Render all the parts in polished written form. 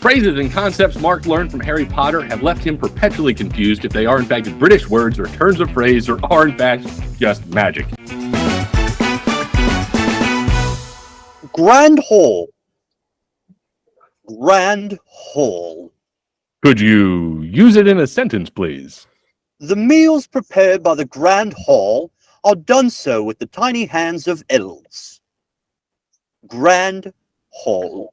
Phrases and concepts Mark learned from Harry Potter have left him perpetually confused if they are in fact British words or turns of phrase or are in fact just magic. Grand Hall. Grand Hall. Could you use it in a sentence, please? The meals prepared by the Grand Hall are done so with the tiny hands of elves. Grand Hall.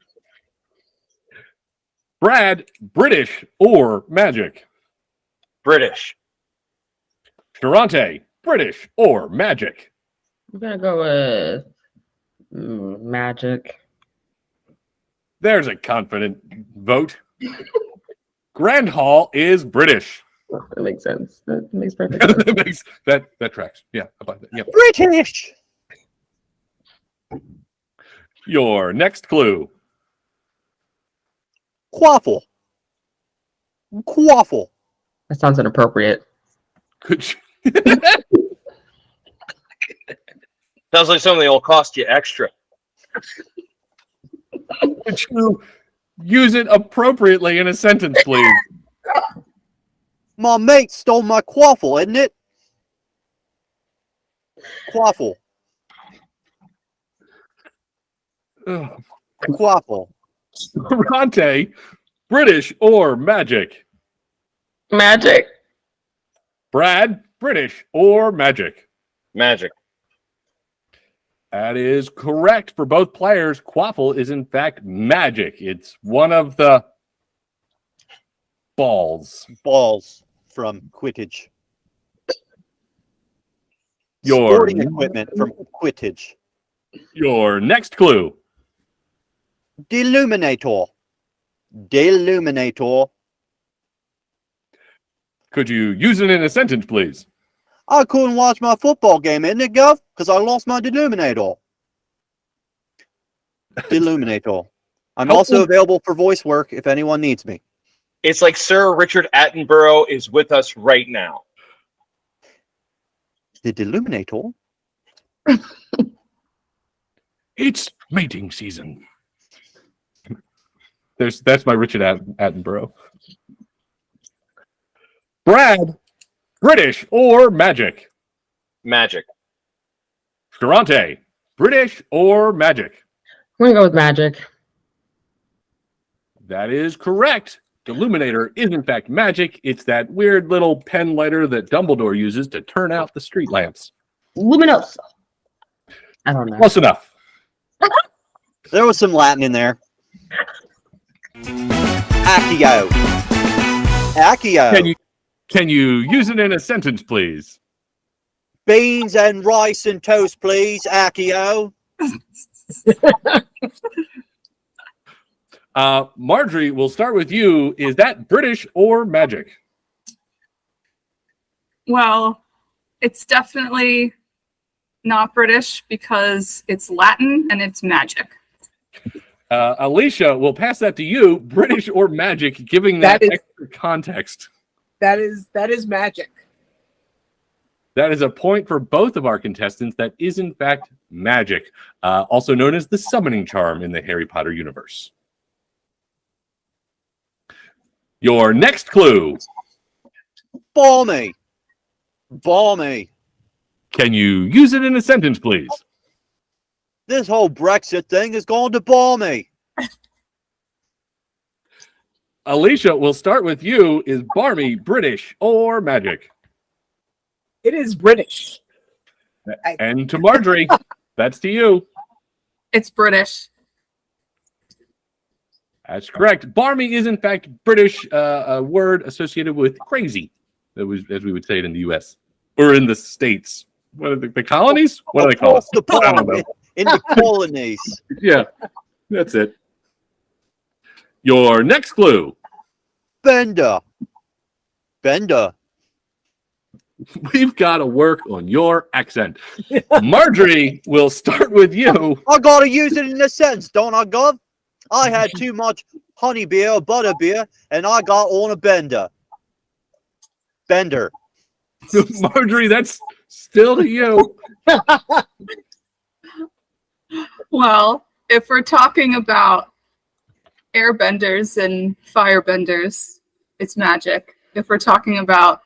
Brad, British or magic? British. Durante, British or magic? I'm gonna go with magic. There's a confident vote. Grand Hall is British. Oh, that makes sense. That makes perfect sense. that tracks. Yeah, about that. Yeah. British. Your next clue. Quaffle. Quaffle. That sounds inappropriate. Could you... Sounds like something that'll cost you extra. Could you use it appropriately in a sentence, please? My mate stole my quaffle, isn't it? Quaffle. Quaffle. Durante, British or magic? Magic. Brad, British or magic? Magic. That is correct for both players. Quaffle is in fact magic. It's one of the balls. Balls from Quidditch. Your Sporting equipment from Quidditch. Your next clue. Deluminator. Deluminator. Could you use it in a sentence, please? I couldn't watch my football game, isn't it, Gov? Because I lost my Deluminator. Deluminator. I'm also available for voice work if anyone needs me. It's like Sir Richard Attenborough is with us right now. The Deluminator? It's mating season. That's my Richard Attenborough. Brad, British or magic? Magic. Durante, British or magic? I'm gonna go with magic. That is correct. Deluminator is in fact magic. It's that weird little pen lighter that Dumbledore uses to turn out the street lamps. Luminosa. I don't know. Close enough. There was some Latin in there. Accio. Accio. Can you use it in a sentence, please? Beans and rice and toast, please. Accio. Marjorie, we'll start with you. Is that British or magic? Well, it's definitely not British because it's Latin and it's magic. Alicia, we'll pass that to you. British or magic, giving that extra context. That is magic. That is a point for both of our contestants. That is, in fact, magic, also known as the summoning charm in the Harry Potter universe. Your next clue. Balmy. Balmy. Can you use it in a sentence, please? This whole Brexit thing is going to balmy. Alicia, we'll start with you. Is barmy British or magic? It is British. And to Marjorie, that's to you. It's British. That's correct. Barmy is in fact British, a word associated with crazy, as we would say it in the U.S. or in the States. What are the colonies? What do they call us? I don't know. In the colonies. Yeah, that's it. Your next clue. Bender. Bender. We've got to work on your accent. Marjorie, we'll start with you. I gotta use it in a sentence, don't I, Gov? I had too much honey beer or butter beer, and I got on a bender. Bender. Marjorie, that's still to you. Well, if we're talking about airbenders and firebenders, it's magic. If we're talking about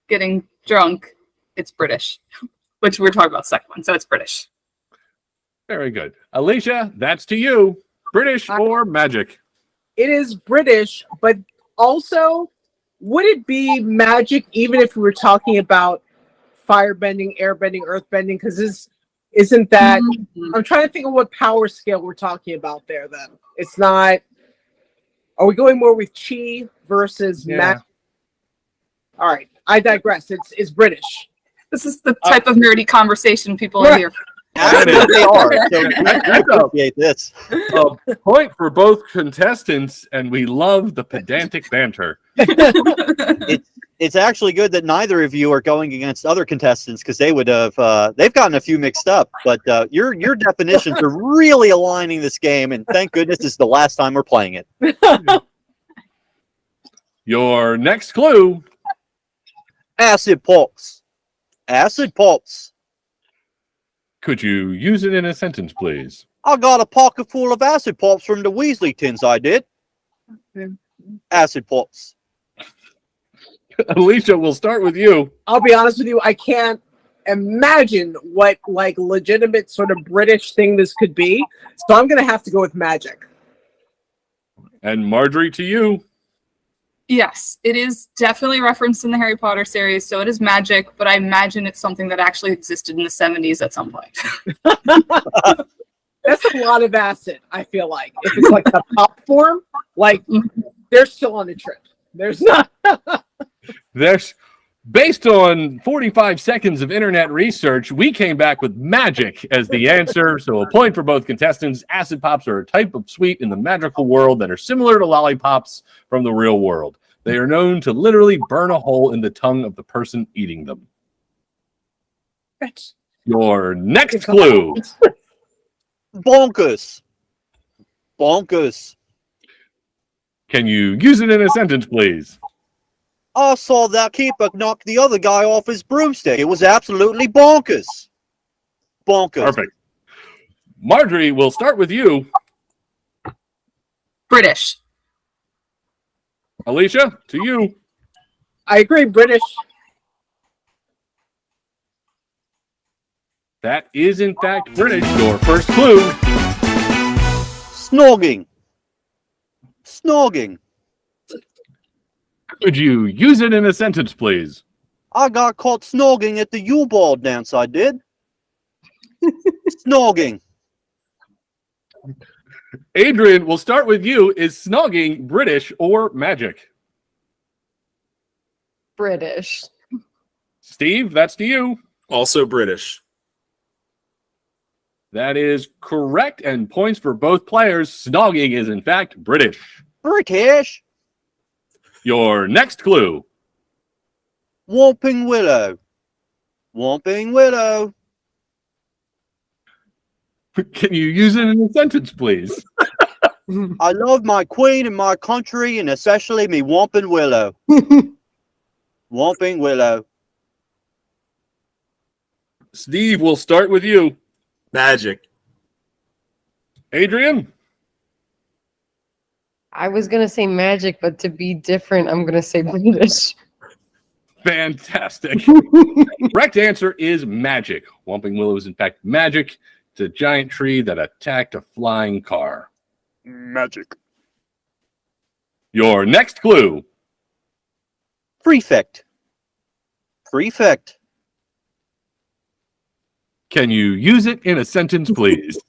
getting drunk, it's British, which we're talking about the second one, so it's British. Very good. Alicia, that's to you. British or magic? It is British, but also, would it be magic even if we were talking about firebending, airbending, earthbending? Because isn't that? I'm trying to think of what power scale we're talking about there. Then it's not. Are we going more with chi versus magic? All right, I digress. It's British. This is the type of nerdy conversation people are here for. Actually, they are. So I appreciate this. A point for both contestants, and we love the pedantic banter. It's actually good that neither of you are going against other contestants because they would have they've gotten a few mixed up. But your definitions are really aligning this game, and thank goodness this is the last time we're playing it. Your next clue. Acid pops. Acid pops. Could you use it in a sentence, please? I got a pocket full of acid pops from the Weasley tins, I did. Acid pops. Alicia, we'll start with you. I'll be honest with you, I can't imagine what like legitimate sort of British thing this could be. So I'm gonna have to go with magic. And Marjorie, to you. Yes, it is definitely referenced in the Harry Potter series, so it is magic, but I imagine it's something that actually existed in the 70s at some point. That's a lot of acid, I feel like. If it's like a pop form, like they're still on the trip. There's not. There's, based on 45 seconds of internet research, we came back with magic as the answer. So a point for both contestants. Acid pops are a type of sweet in the magical world that are similar to lollipops from the real world. They are known to literally burn a hole in the tongue of the person eating them. Your next clue. Bonkers. Bonkers. Can you use it in a sentence, please? I saw that keeper knock the other guy off his broomstick. It was absolutely bonkers. Bonkers. Perfect. Marjorie, we'll start with you. British. Alicia, to you. I agree, British. That is, in fact, British. Your first clue. Snogging. Snogging. Could you use it in a sentence, please? I got caught snogging at the U-Ball dance, I did. Snogging. Adrian, we'll start with you. Is snogging British or magic? British. Steve, that's to you. Also British. That is correct, and points for both players. Snogging is, in fact, British. British. Your next clue. Whomping Willow. Whomping Willow. Can you use it in a sentence, please? I love my queen and my country, and especially me Whomping Willow. Whomping Willow. Steve, we'll start with you. Magic. Adrian? I was gonna say magic, but to be different, I'm gonna say British. Fantastic. Correct answer is magic. Whomping Willow is, in fact, magic. It's a giant tree that attacked a flying car. Magic. Your next clue. Prefect. Prefect. Can you use it in a sentence, please?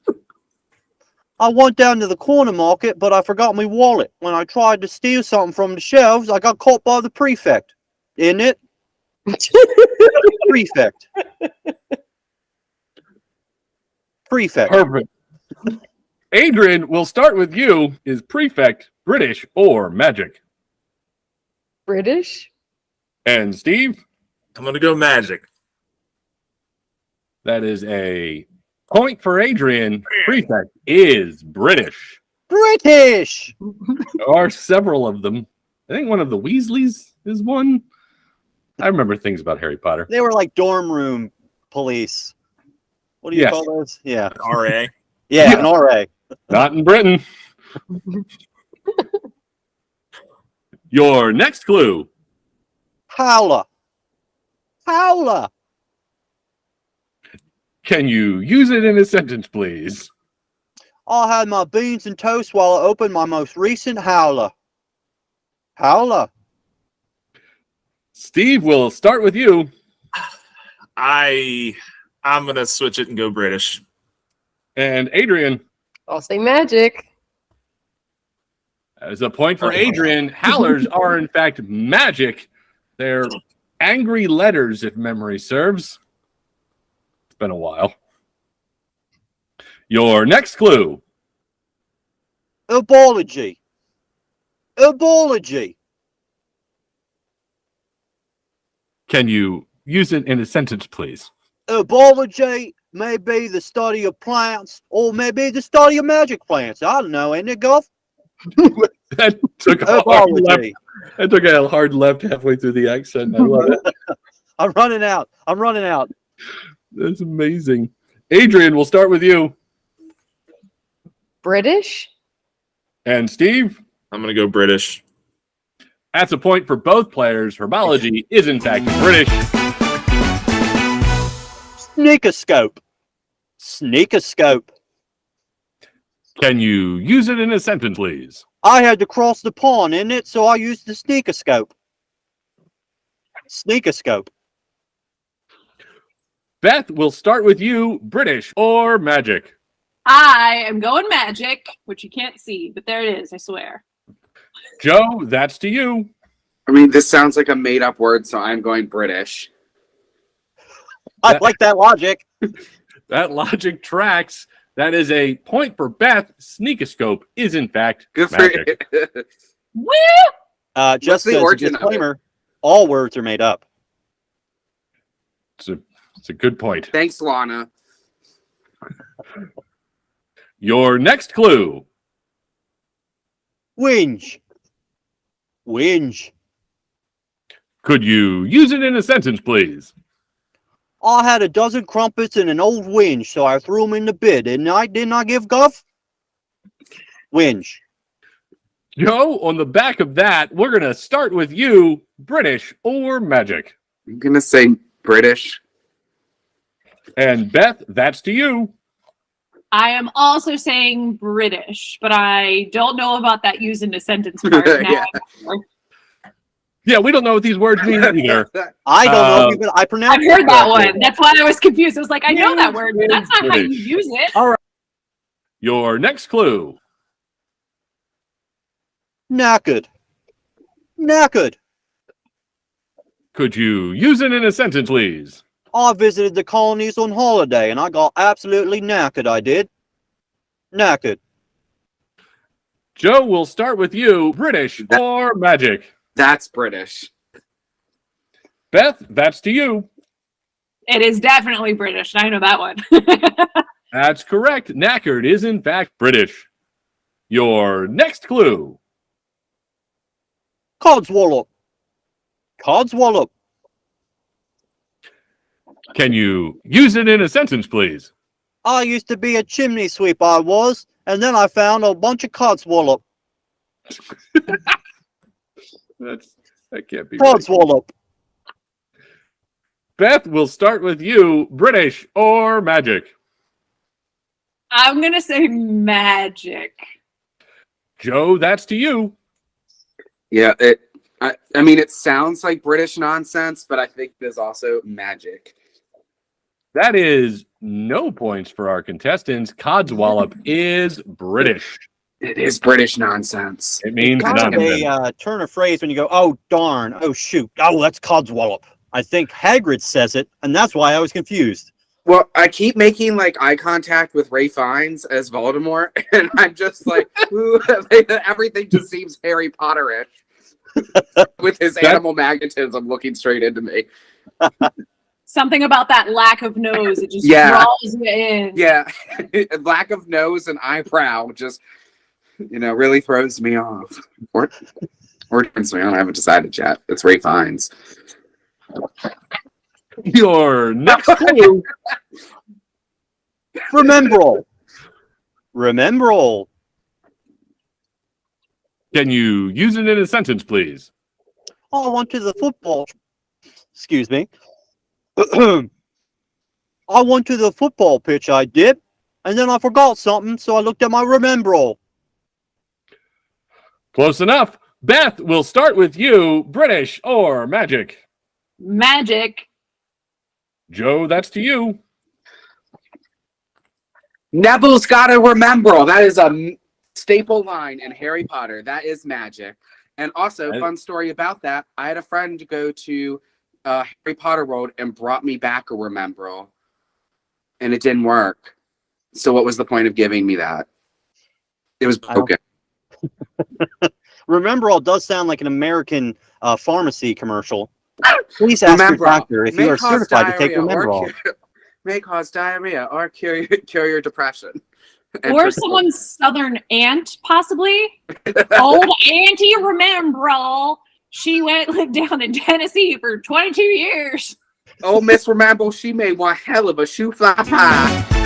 I went down to the corner market, but I forgot my wallet. When I tried to steal something from the shelves, I got caught by the prefect. Isn't it? Prefect. Prefect. Perfect. Adrian, we'll start with you. Is prefect British or magic? British? And Steve? I'm going to go magic. That is a point for Adrian. Prefect is British. British. There are several of them. I think one of the Weasleys is one. I remember things about Harry Potter. They were like dorm room police. What do you Yes. call those? Yeah. RA. Yeah, an RA. Not in Britain. Your next clue. Howler. Howler. Can you use it in a sentence, please? I had my beans and toast while I opened my most recent howler. Howler. Steve, we'll start with you. I'm gonna switch it and go British. And Adrian. I'll say magic. As a point for Adrian, howlers are in fact magic. They're angry letters, if memory serves. It's been a while. Your next clue. Herbology. Herbology. Can you use it in a sentence, please? Herbology may be the study of plants, or maybe the study of magic plants. I don't know, ain't it, Golf? That took a hard left. Herbology. That took a hard left halfway through the accent. I love it. I'm running out. I'm running out. That's amazing. Adrian, we'll start with you. British? And Steve, I'm gonna go British. that's a point for both players. Herbology is in fact British. Sneakoscope. Sneakoscope. Can you use it in a sentence, please? I had to cross the pond in it, so I used the sneakoscope. Sneakoscope. Beth, we'll start with you. British or magic? I am going magic, which you can't see, but there it is, I swear. Joe, that's to you. I mean, this sounds like a made-up word, so I'm going British. I like that logic. That logic tracks. That is a point for Beth. Sneakoscope is in fact Good for magic. you. Woo! Just the as a origin of it? disclaimer, all words are made up. It's a good point. Thanks, Lana. Your next clue. Whinge. Whinge. Could you use it in a sentence, please? I had a dozen crumpets and an old whinge, so I threw them in the bid, didn't I? Didn't I give Guff? Whinge. Joe, on the back of that, we're going to start with you. British or magic? I'm going to say British. And Beth, that's to you. I am also saying British, but I don't know about that used in a sentence part. Now. Yeah, we don't know what these words mean either. I don't know if I pronounce I've heard that one. That's why I was confused. I was like, I know that word, but that's not how you use it. Your next clue. Knackered. Knackered. Could you use it in a sentence, please? I visited the colonies on holiday and I got absolutely knackered, I did. Knackered. Joe, we'll start with you. British or magic? That's British. Beth, that's to you. It is definitely British. I know that one. That's correct. Knackered is in fact British. Your next clue. Codswallop. Codswallop. Can you use it in a sentence, please? I used to be a chimney sweep, I was, and then I found a bunch of codswallop. That can't be right. Codswallop. Beth, we'll start with you. British or magic? I'm going to say magic. Joe, that's to you. Yeah, I mean, it sounds like British nonsense, but I think there's also magic. That is no points for our contestants. Codswallop is British. It is British nonsense. It means Kind of nothing. a turn of phrase when you go, oh, darn, oh, shoot, oh, that's codswallop. I think Hagrid says it, and that's why I was confused. Well, I keep making like eye contact with Ray Fiennes as Voldemort, and I'm just like, ooh, everything just seems Harry Potter-ish with his animal magnetism looking straight into me. Something about that lack of nose. It just Yeah. draws you in. Yeah, lack of nose and eyebrow just, really throws me off. Or turns me on. I haven't decided yet. It's Ray Fiennes. Your next clue. Remember all. Remember all. Can you use it in a sentence, please? I went to the football. Excuse me. I went to the football pitch, I did. And then I forgot something, so I looked at my remembrall. Close enough. Beth, we'll start with you. British or magic? Magic. Joe, that's to you. Neville's got to remember. That is a staple line in Harry Potter. That is magic. And also, fun story about that. I had a friend go to Harry Potter World and brought me back a remembrall. And it didn't work. So what was the point of giving me that? It was broken. Remembrall does sound like an American pharmacy commercial. Please ask your doctor if you are certified to take Remembrall. May cause diarrhea or cure your depression. Or someone's southern aunt, possibly. Old Auntie Remembrall. She lived down in Tennessee for 22 years. Oh, Miss Remembrall, she made one hell of a shoe fly pie.